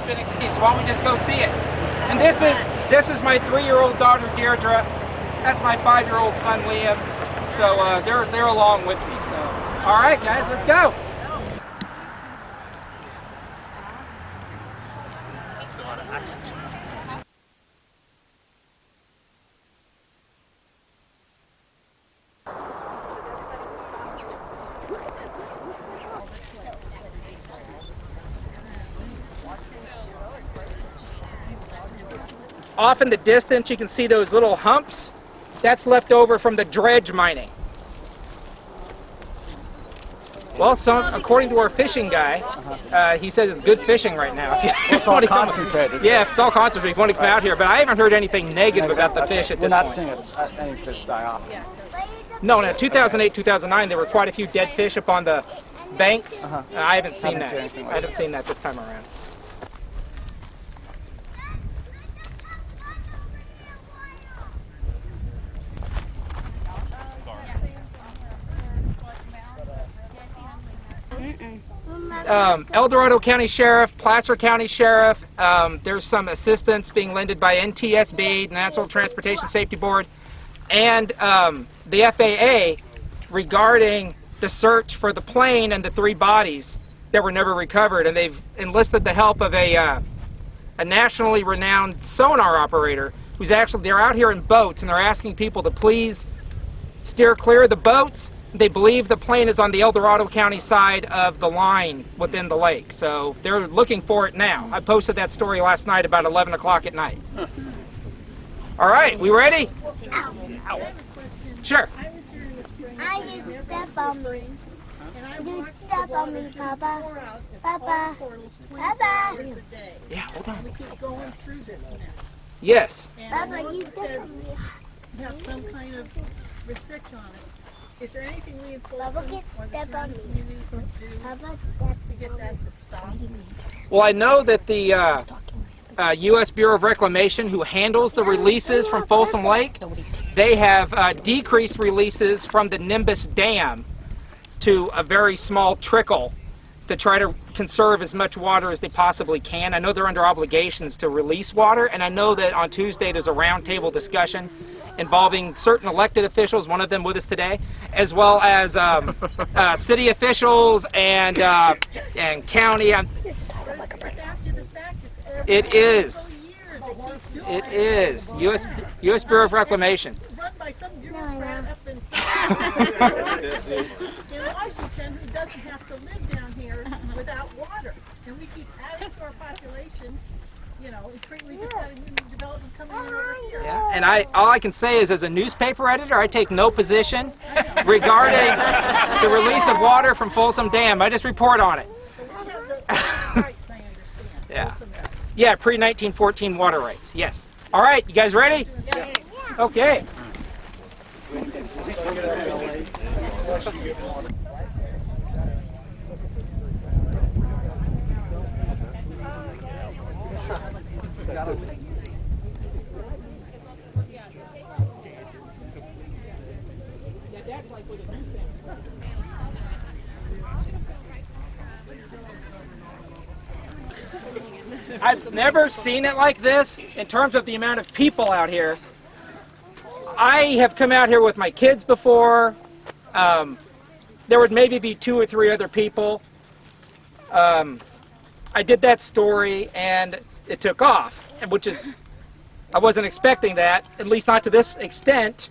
been excused. Why don't we just go see it? And this is my 3-year-old daughter Deirdre. That's my 5-year-old son Liam. So they're along with me. So all right, guys, let's go. Off in the distance, you can see those little humps. That's left over from the dredge mining. Well, according to our fishing guy, he says it's good fishing right now. It's all concentrated. Yeah, it's all concentrated. If you want to come out here, but I haven't heard anything negative about the fish at this point. We're not seeing any fish die off. No, 2008, 2009, there were quite a few dead fish up on the banks. I haven't seen that. I haven't seen that this time around. El Dorado County Sheriff, Placer County Sheriff, there's some assistance being lended by NTSB, National Transportation Safety Board, and the FAA regarding the search for the plane and the 3 bodies that were never recovered. And they've enlisted the help of a nationally renowned sonar operator who's they're out here in boats, and they're asking people to please steer clear of the boats. They believe the plane is on the El Dorado County side of the line within the lake, so they're looking for it now. I posted that story last night about 11 o'clock at night. All right, we ready? Ow. Sure. You step on me. You step on me, Papa. Papa. Papa. Yeah, hold on. We keep going through this now. Yes. Papa, you step on me. You have some kind of restriction on it. Is there anything we in Folsom Papa, or the step on surrounding me. communities can do Papa, step to get that to stop? Well, I know that the U.S. Bureau of Reclamation, who handles the releases from Folsom Lake, they have decreased releases from the Nimbus Dam to a very small trickle to try to conserve as much water as they possibly can. I know they're under obligations to release water, and I know that on Tuesday there's a roundtable discussion involving certain elected officials, one of them with us today, as well as city officials and county. It is. It is. U.S. Bureau of Reclamation. Run by some bureaucrat up in Washington who doesn't have to live down here without water. And we keep adding to our population. You know, we just got a new development coming in over here. Yeah, and all I can say is, as a newspaper editor, I take no position regarding the release of water from Folsom Dam. I just report on it. So we have the rights, I understand. Yeah. Yeah, pre-1914 water rights. Yes. All right, you guys ready? Yeah. Okay. I've never seen it like this in terms of the amount of people out here. I have come out here with my kids before. There would maybe be 2 or 3 other people. I did that story and it took off, which is, I wasn't expecting that, at least not to this extent.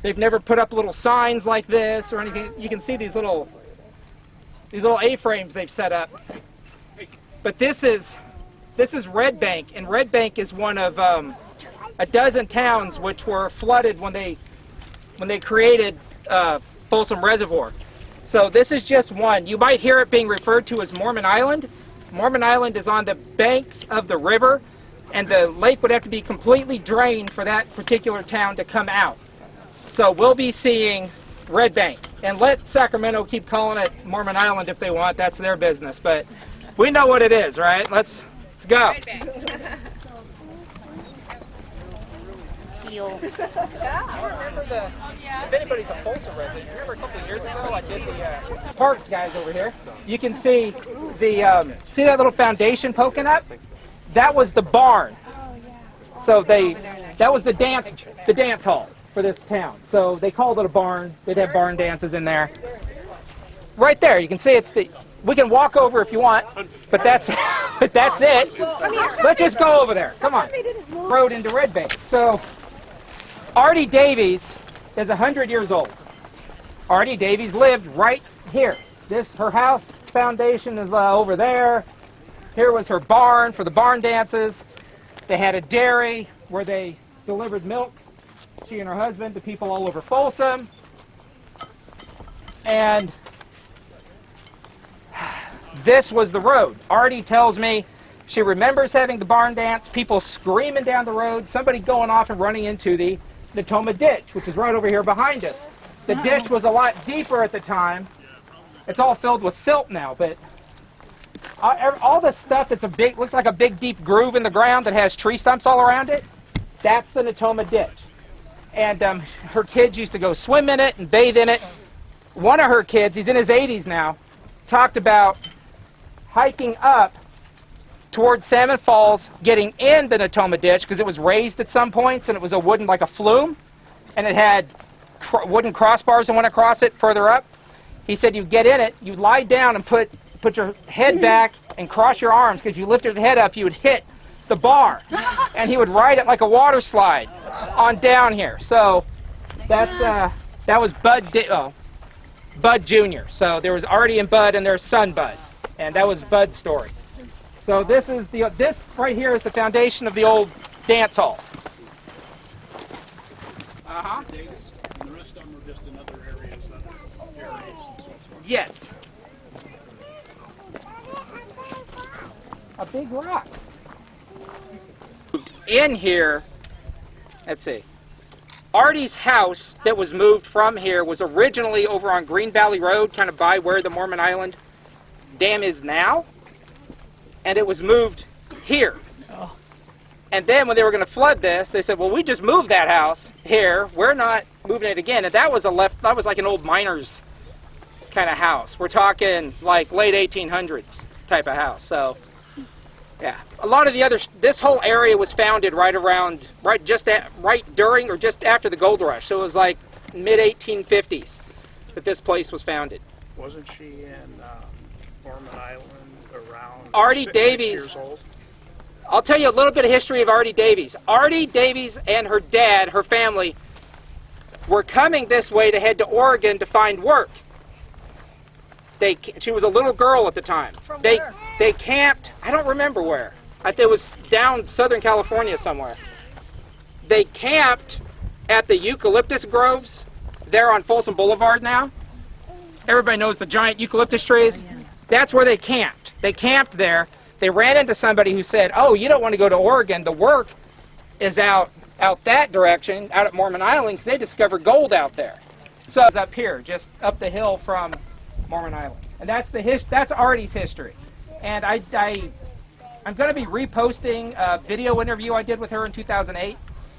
They've never put up little signs like this or anything. You can see these little A-frames they've set up. But this is Red Bank, and Red Bank is one of a dozen towns which were flooded when they created Folsom Reservoir. So this is just one. You might hear it being referred to as Mormon Island. Mormon Island is on the banks of the river, and the lake would have to be completely drained for that particular town to come out. So we'll be seeing Red Bank. And let Sacramento keep calling it Mormon Island if they want. That's their business. But we know what it is, right? Let's go. feel. If anybody's a Folsom resident, remember a couple of years ago I did the parks guys over here. You can see the see that little foundation poking up? That was the barn. So that was the dance hall for this town. So they called it a barn. They'd have barn dances in there. Right there, you can see it's the. We can walk over if you want, but that's it. Let's just go over there. Come on. Road into Red Bank. So Artie Davies is 100 years old. Artie Davies lived right here. Her house foundation is over there. Here was her barn for the barn dances. They had a dairy where they delivered milk, she and her husband, to people all over Folsom. And this was the road. Artie tells me she remembers having the barn dance, people screaming down the road, somebody going off and running into the Natoma ditch, which is right over here behind us. The ditch was a lot deeper at the time. It's all filled with silt now, but all this stuff that's looks like a big deep groove in the ground that has tree stumps all around it, that's the Natoma ditch. And her kids used to go swim in it and bathe in it. One of her kids, he's in his 80s now, talked about hiking up towards Salmon Falls, getting in the Natoma ditch because it was raised at some points and it was a wooden, like a flume, and it had wooden crossbars that went across it further up. He said you get in it, you lie down and put your head back and cross your arms, because if you lifted your head up, you would hit the bar, and he would ride it like a water slide on down here. So that's that was Bud Jr. So there was Artie and Bud and their son Bud, and that was Bud's story. So this right here is the foundation of the old dance hall. And the rest of them are just in other areas, other areas and so forth. Yes. A big rock. In here, let's see. Artie's house that was moved from here was originally over on Green Valley Road, kind of by where the Mormon Island Dam is now. And it was moved here. And then when they were going to flood this, they said, well, we just moved that house here. We're not moving it again. And that was like an old miner's kind of house. We're talking like late 1800s type of house. So, yeah. A lot of this whole area was founded right during or just after the gold rush. So it was like mid-1850s that this place was founded. Wasn't she in Mormon Island around Artie 6 Davies. years old? I'll tell you a little bit of history of Artie Davies. Artie Davies and her dad, her family, were coming this way to head to Oregon to find work. She was a little girl at the time. They camped, I don't remember where. It was down Southern California somewhere. They camped at the eucalyptus groves there on Folsom Boulevard now. Everybody knows the giant eucalyptus trees. That's where they camped. They camped there. They ran into somebody who said, oh, you don't want to go to Oregon. The work is out that direction, out at Mormon Island, because they discovered gold out there. So it's up here, just up the hill from Mormon Island. And that's Artie's history. And I'm going to be reposting a video interview I did with her in 2008,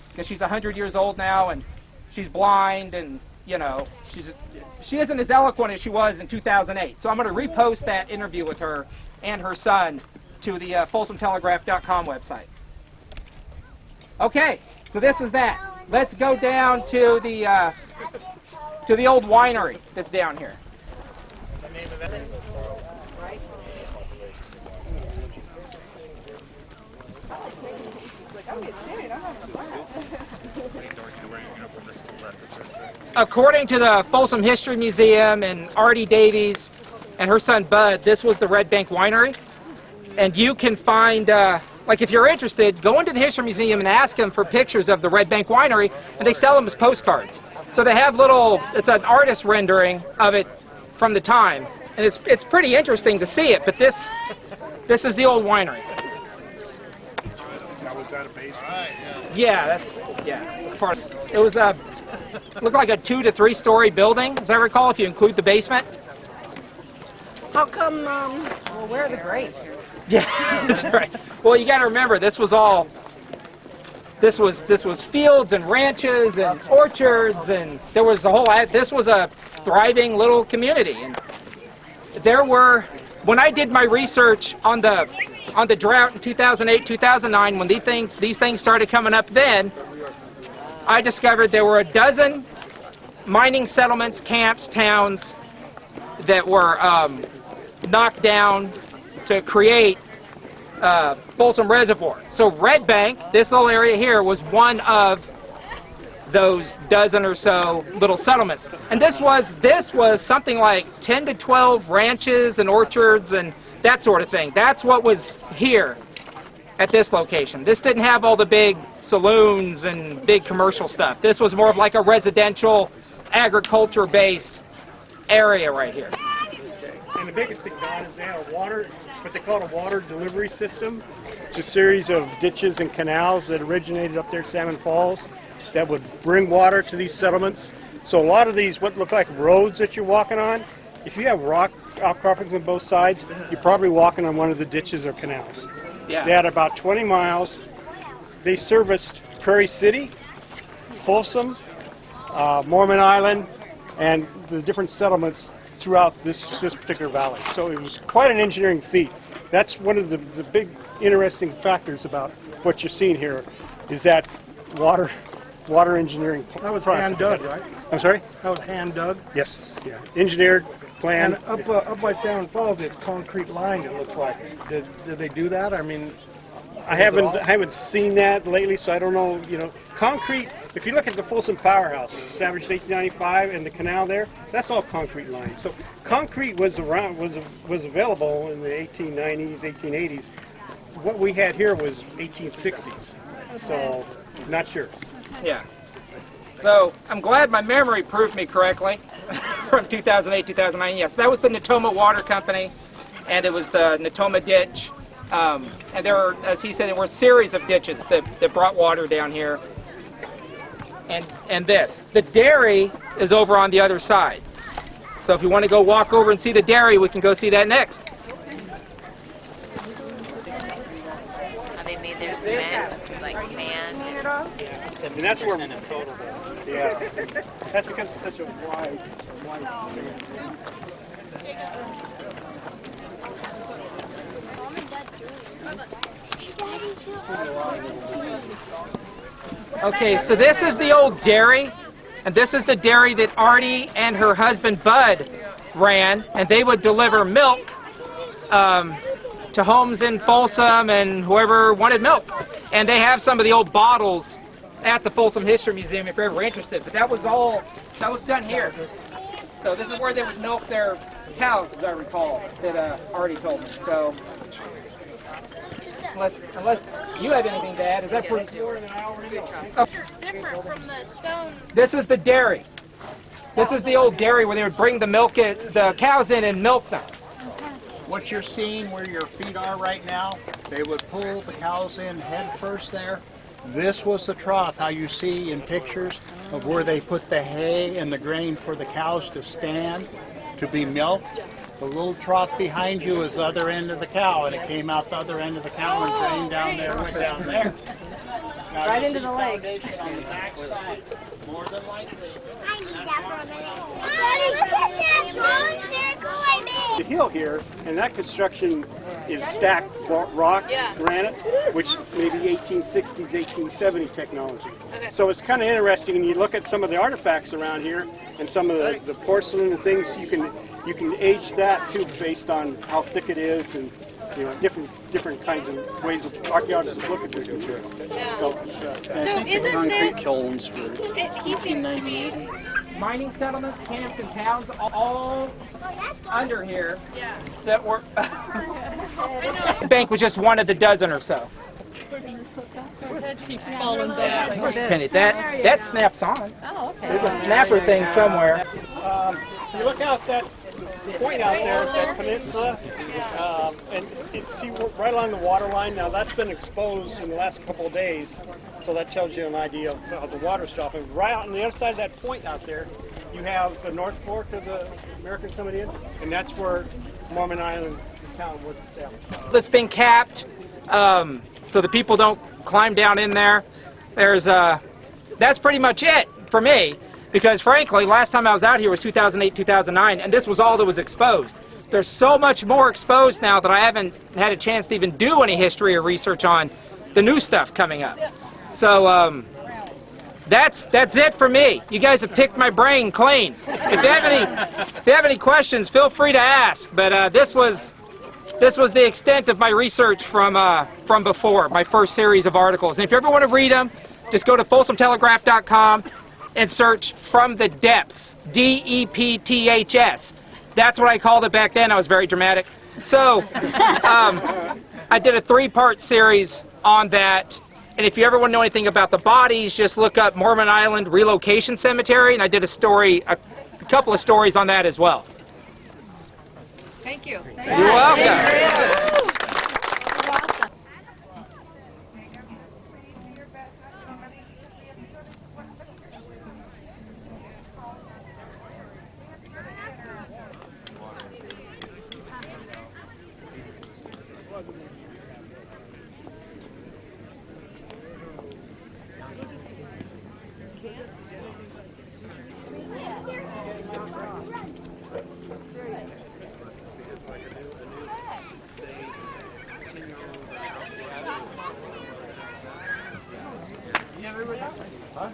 because she's 100 years old now, and she's blind, and, you know, she isn't as eloquent as she was in 2008. So I'm going to repost that interview with her and her son to the FolsomTelegraph.com website. Okay, so this is that. Let's go down to the old winery that's down here. According to the Folsom History Museum and Artie Davies and her son Bud, this was the Red Bank Winery. And you can find, like if you're interested, go into the History Museum and ask them for pictures of the Red Bank Winery, and they sell them as postcards. So they have it's an artist rendering of it from the time. And it's pretty interesting to see it, but this is the old winery. Now, was that a basement? Yeah, it's part of it. It was looked like a 2 to 3 story building, as I recall, if you include the basement. How come, where are the grapes? Yeah, that's right. Well, you got to remember, this was all this was fields and ranches and orchards, and there was a whole. This was a thriving little community, and there were. When I did my research on the drought in 2008, 2009, when these things started coming up, then I discovered there were a dozen mining settlements, camps, towns that were knocked down to create Folsom Reservoir. So Red Bank, this little area here, was one of those dozen or so little settlements. And this was something like 10 to 12 ranches and orchards and that sort of thing. That's what was here at this location. This didn't have all the big saloons and big commercial stuff. This was more of like a residential, agriculture-based area right here. And the biggest thing, Don, is they had a water, what they call a water delivery system. It's a series of ditches and canals that originated up there at Salmon Falls that would bring water to these settlements. So a lot of these, what look like roads that you're walking on, if you have rock outcroppings on both sides, you're probably walking on one of the ditches or canals. Yeah. They had about 20 miles. They serviced Prairie City, Folsom, Mormon Island, and the different settlements throughout this particular valley. So it was quite an engineering feat. That's one of the big interesting factors about what you're seeing here, is that water engineering. That was hand dug, right? I'm sorry? That was hand dug. Yes. Yeah. Engineered, planned. And up by Salmon Falls, it's concrete lined. It looks like. Did they do that? I mean, I haven't seen that lately, so I don't know. You know, concrete. If you look at the Folsom Powerhouse, established 1895, and the canal there, that's all concrete lined. So concrete was available in the 1890s, 1880s. What we had here was 1860s. So not sure. Yeah. So I'm glad my memory proved me correctly from 2008, 2009. Yes, that was the Natoma Water Company, and it was the Natoma Ditch. And there were, as he said, there were a series of ditches that brought water down here. And this. The dairy is over on the other side. So if you want to go walk over and see the dairy, we can go see that next. They made their cement, like sand. And that's where total. Yeah. That's because it's such a wide Okay, so this is the old dairy, and this is the dairy that Artie and her husband Bud ran, and they would deliver milk to homes in Folsom and whoever wanted milk. And they have some of the old bottles at the Folsom History Museum if you're ever interested. But that was done here. So this is where they would milk their cows, as I recall, that Artie told me. So unless you have anything to add, is that pretty? Different from the stone. This is the dairy. This is the old dairy where they would bring the cows in and milk them. What you're seeing where your feet are right now, they would pull the cows in head first there. This was the trough, how you see in pictures of where they put the hay and the grain for the cows to stand to be milked. The little trough behind you is the other end of the cow, and it came out the other end of the cow and drained down there, went down there. Now, Right into the lake. On the back side, more than likely. I need that for a minute. Daddy, look at that drawing circle I made. The hill here, and that construction is stacked rock, granite, which may be 1860s, 1870 technology. Okay. So it's kind of interesting, and you look at some of the artifacts around here, and some of the porcelain and things, you can age that too based on how thick it is, and you know, different kinds of ways of archaeologists look at this material. So Isn't this? kilns He seems to be. Mining settlements, camps, and towns all under here that were. The bank was just one of the dozen or so. Keeps falling down. Where's Penny? That snaps on. Oh, okay. There's a snapper thing somewhere. you look out that point out there, that peninsula, and see right along the water line. Now that's been exposed in the last couple of days, so that tells you an idea of how the water's dropping. Right out on the other side of that point out there, you have the North Fork of the Americans coming in, and that's where Mormon Island town was established. It's been capped, so the people don't climb down in there. that's pretty much it for me, because frankly, last time I was out here was 2008, 2009, and this was all that was exposed. There's so much more exposed now that I haven't had a chance to even do any history or research on the new stuff coming up. So that's it for me. You guys have picked my brain clean. If you have any questions, feel free to ask. But this was the extent of my research from before, my first series of articles. And if you ever want to read them, just go to folsomtelegraph.com and search From the Depths, DEPTHS. That's what I called it back then. I was very dramatic. So I did a 3-part series on that. And if you ever want to know anything about the bodies, just look up Mormon Island Relocation Cemetery. And I did a couple of stories on that as well. Thank you. You're welcome. Huh?